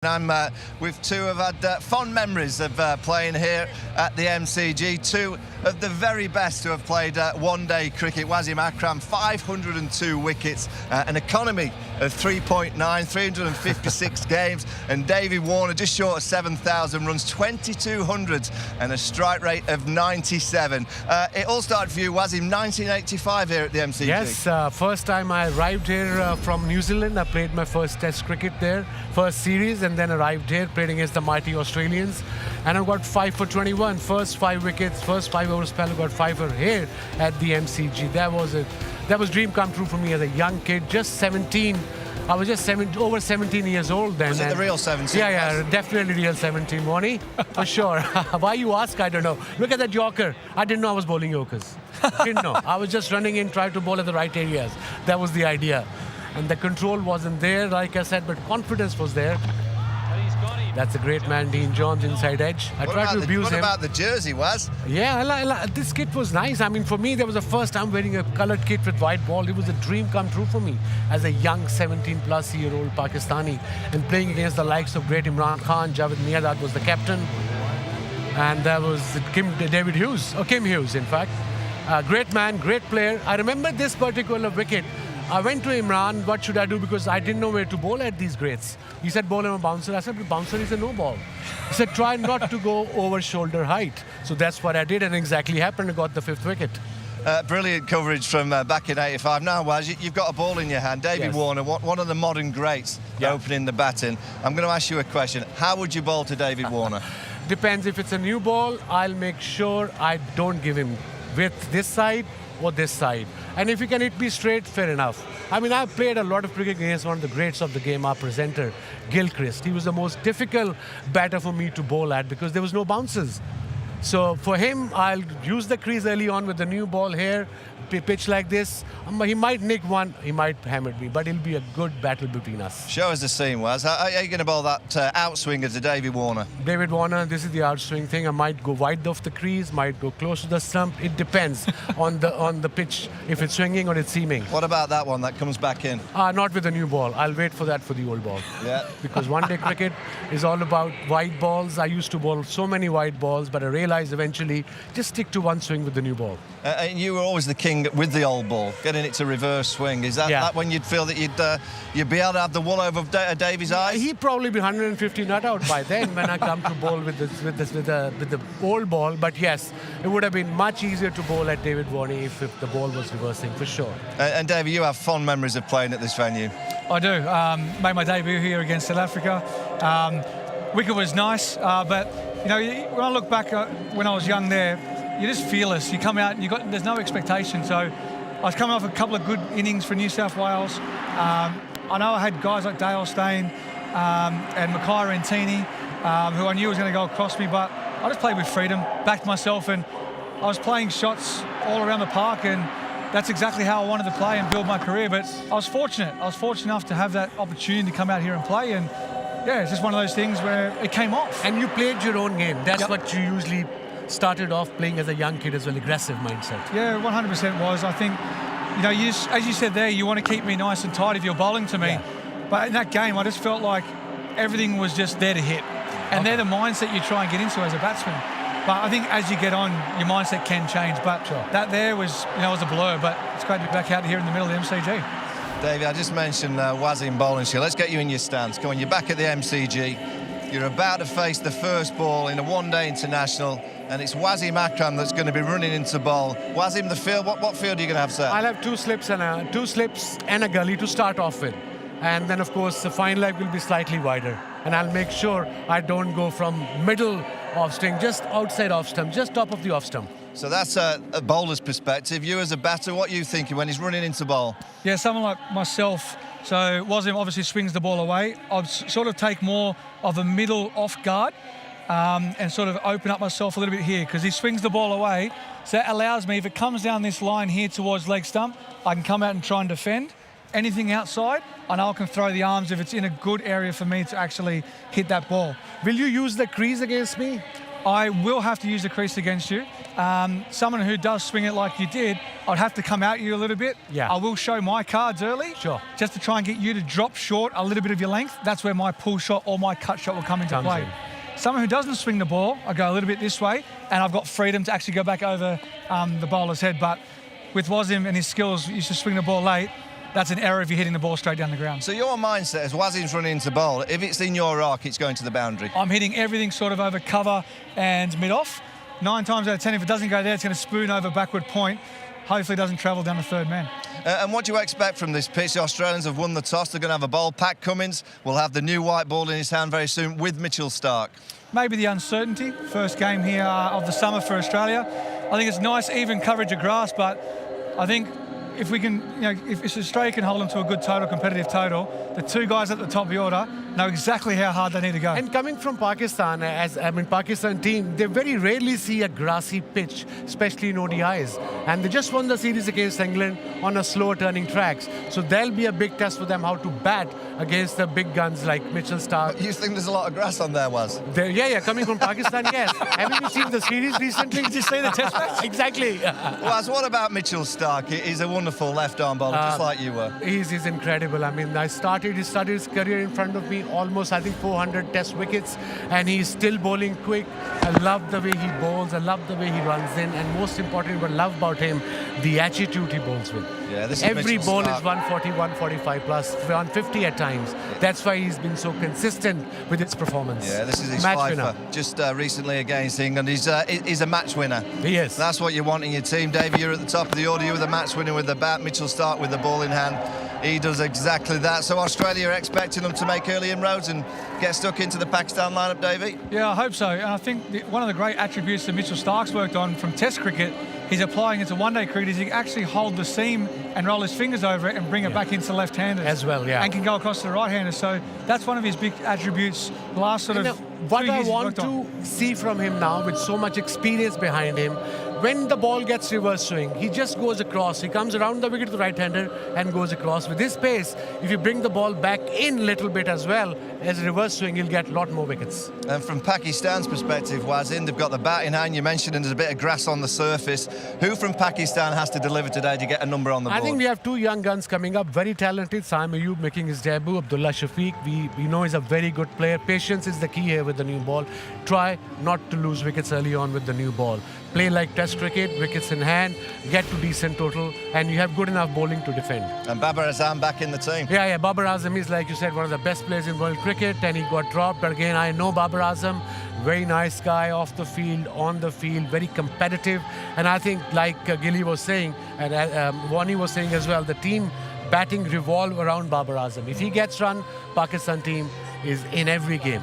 I'm with two who have had fond memories of playing here at the MCG. Two of the very best who have played one-day cricket. Wasim Akram, 502 wickets, an economy of 3.9, 356 games, and David Warner just short of 7,000 runs, 2,200 and a strike rate of 97. It all started for you, Wasim, 1985 here at the MCG. Yes, first time I arrived here from New Zealand. I played my first test cricket there, first series, and then arrived here, played against the mighty Australians, and I got 5 for 21. First 5 wickets, first 5 over spell, got 5 for here at the MCG. That was dream come true for me as a young kid, just 17. I was just over 17 years old then. Was it the real 17? Yeah, definitely real 17, Wani, for sure. Why you ask, I don't know. Look at that Yorker. I didn't know I was bowling Yorkers. Didn't know. I was just running in, trying to bowl at the right areas. That was the idea. And the control wasn't there, like I said, but confidence was there. That's a great man, Dean Jones, inside edge. I tried to abuse him. What about the jersey, Was? Yeah, this kit was nice. I mean, for me, that was the first time wearing a coloured kit with white ball. It was a dream come true for me as a young 17-plus-year-old Pakistani, and playing against the likes of great Imran Khan. Javed Miandad was the captain, and that was Kim Hughes, in fact. Great man, great player. I remember this particular wicket. I went to Imran, what should I do? Because I didn't know where to bowl at these greats. He said, bowl him a bouncer. I said, but bouncer is a no ball. He said, try not to go over shoulder height. So that's what I did, and exactly happened. I got the 5th wicket. Brilliant coverage from back in '85. Now, Waz, you've got a ball in your hand. David Warner, one of the modern greats, opening the batting. I'm going to ask you a question. How would you bowl to David Warner? Depends. If it's a new ball, I'll make sure I don't give him width this side or this side. And if he can hit me straight, fair enough. I mean, I've played a lot of cricket against one of the greats of the game, our presenter, Gilchrist. He was the most difficult batter for me to bowl at because there was no bounces. So for him, I'll use the crease early on with the new ball here, pitch like this. He might nick one, he might hammer me, but it'll be a good battle between us. Show us the scene, Waz. How are you going to bowl that outswinger to David Warner? David Warner, this is the outswing thing. I might go wide off the crease, might go close to the stump. It depends on the pitch, if it's swinging or it's seaming. What about that one that comes back in? Not with the new ball. I'll wait for that for the old ball. Yeah. Because one-day cricket is all about wide balls. I used to bowl so many wide balls, but I realized eventually just stick to one swing with the new ball. And you were always the king with the old ball, getting it to reverse swing. Is that when you'd feel that you'd be able to have the wool over Davy's eyes? He'd probably be 150 not out by then when I come to bowl with the old ball. But yes, it would have been much easier to bowl at David Warner if the ball was reversing, for sure. And Davy, you have fond memories of playing at this venue. I do. Made my debut here against South Africa. Wicket was nice, but you know, when I look back when I was young there, you're just fearless. You come out and there's no expectation. So I was coming off a couple of good innings for New South Wales. I know I had guys like Dale Steyn and Mackay Rentini, who I knew was going to go across me, but I just played with freedom, backed myself, and I was playing shots all around the park, and that's exactly how I wanted to play and build my career. But I was fortunate. I was fortunate enough to have that opportunity to come out here and play, and yeah, it's just one of those things where it came off. And you played your own game. That's what you usually started off playing as a young kid as well, aggressive mindset. Yeah, 100% was. I think, you know, as you said there, you want to keep me nice and tight if you're bowling to me. Yeah. But in that game, I just felt like everything was just there to hit. And they're the mindset you try and get into as a batsman. But I think as you get on, your mindset can change. But that there was, you know, was a blur. But it's great to be back out here in the middle of the MCG. David, I just mentioned Wasim bowling skill. Let's get you in your stance. Come on, you're back at the MCG. You're about to face the first ball in a one-day international, and it's Wasim Akram that's going to be running into bowl. Wasim, the field, what field are you going to have set? I'll have two slips and a gully to start off with. And then, of course, the fine leg will be slightly wider. And I'll make sure I don't go from middle off stump, just outside off stump, just top of the off stump. So that's a bowler's perspective. You as a batter, what are you thinking when he's running into bowl? Yeah, someone like myself. So Wasim obviously swings the ball away. I'd sort of take more of a middle off guard and sort of open up myself a little bit here because he swings the ball away. So that allows me, if it comes down this line here towards leg stump, I can come out and try and defend. Anything outside, I know I can throw the arms if it's in a good area for me to actually hit that ball. Will you use the crease against me? I will have to use the crease against you. Someone who does swing it like you did, I'd have to come out you a little bit. Yeah. I will show my cards early. Sure. Just to try and get you to drop short a little bit of your length. That's where my pull shot or my cut shot will come into play. Someone who doesn't swing the ball, I go a little bit this way, and I've got freedom to actually go back over the bowler's head. But with Wasim and his skills, he used to swing the ball late. That's an error if you're hitting the ball straight down the ground. So your mindset as Wasim's running into bowl, if it's in your arc, it's going to the boundary. I'm hitting everything sort of over cover and mid-off. 9 times out of 10, if it doesn't go there, it's going to spoon over backward point. Hopefully it doesn't travel down the third man. And what do you expect from this pitch? The Australians have won the toss. They're going to have a bowl. Pat Cummins will have the new white ball in his hand very soon with Mitchell Starc. Maybe the uncertainty. First game here of the summer for Australia. I think it's nice, even coverage of grass, but I think if we can, if Australia can hold them to a good total, competitive total, the two guys at the top of the order know exactly how hard they need to go. And coming from Pakistan, Pakistan team, they very rarely see a grassy pitch, especially in ODIs. And they just won the series against England on a slower turning tracks. So there'll be a big test for them how to bat against the big guns like Mitchell Starc. You think there's a lot of grass on there, Was? Yeah, coming from Pakistan, yes. Haven't you seen the series recently? Did you see the test match? Exactly. Was, what about Mitchell Starc? He's a wonderful left-arm bowler, just like you were. He's incredible. I mean, he started his career in front of me, almost, I think, 400 test wickets, and he's still bowling quick. I love the way he bowls. I love the way he runs in, and most importantly, what I love about him, the attitude he bowls with. Yeah, this is Every Mitchell ball Starc. is 140, 145 plus, 150 at times. That's why he's been so consistent with his performance. Yeah, this is his match fifer. winner. Just recently against England. He's a match winner. He is. That's what you want in your team. Davey, you're at the top of the order. You're with a match winner with the bat. Mitchell Starc with the ball in hand. He does exactly that. So Australia are expecting them to make early inroads and get stuck into the Pakistan lineup, Davey? Yeah, I hope so. And I think one of the great attributes that Mitchell Starc's worked on from Test cricket, he's applying into one-day cricket, is he can actually hold the seam and roll his fingers over it and bring it back into left-handers. As well, yeah. And can go across to the right-handers. So that's one of his big attributes. The last sort of what 2 I years he's want worked on. to see from him now, with so much experience behind him, when the ball gets reverse swing, he just goes across. He comes around the wicket to the right-hander and goes across. With this pace, if you bring the ball back in a little bit as well, as a reverse swing, you'll get a lot more wickets. And from Pakistan's perspective, Wasim, they've got the bat in hand. You mentioned there's a bit of grass on the surface. Who from Pakistan has to deliver today to get a number on the board? I think we have two young guns coming up, very talented. Saim Ayub making his debut, Abdullah Shafiq. We know he's a very good player. Patience is the key here with the new ball. Try not to lose wickets early on with the new ball. Play like Test cricket, wickets in hand, get to decent total, and you have good enough bowling to defend. And Babar Azam back in the team. Yeah, Babar Azam is, like you said, one of the best players in world cricket, and he got dropped. But again, I know Babar Azam, very nice guy off the field, on the field, very competitive. And I think, like Gilly was saying, and Wani was saying as well, the team batting revolve around Babar Azam. If he gets run, Pakistan team is in every game.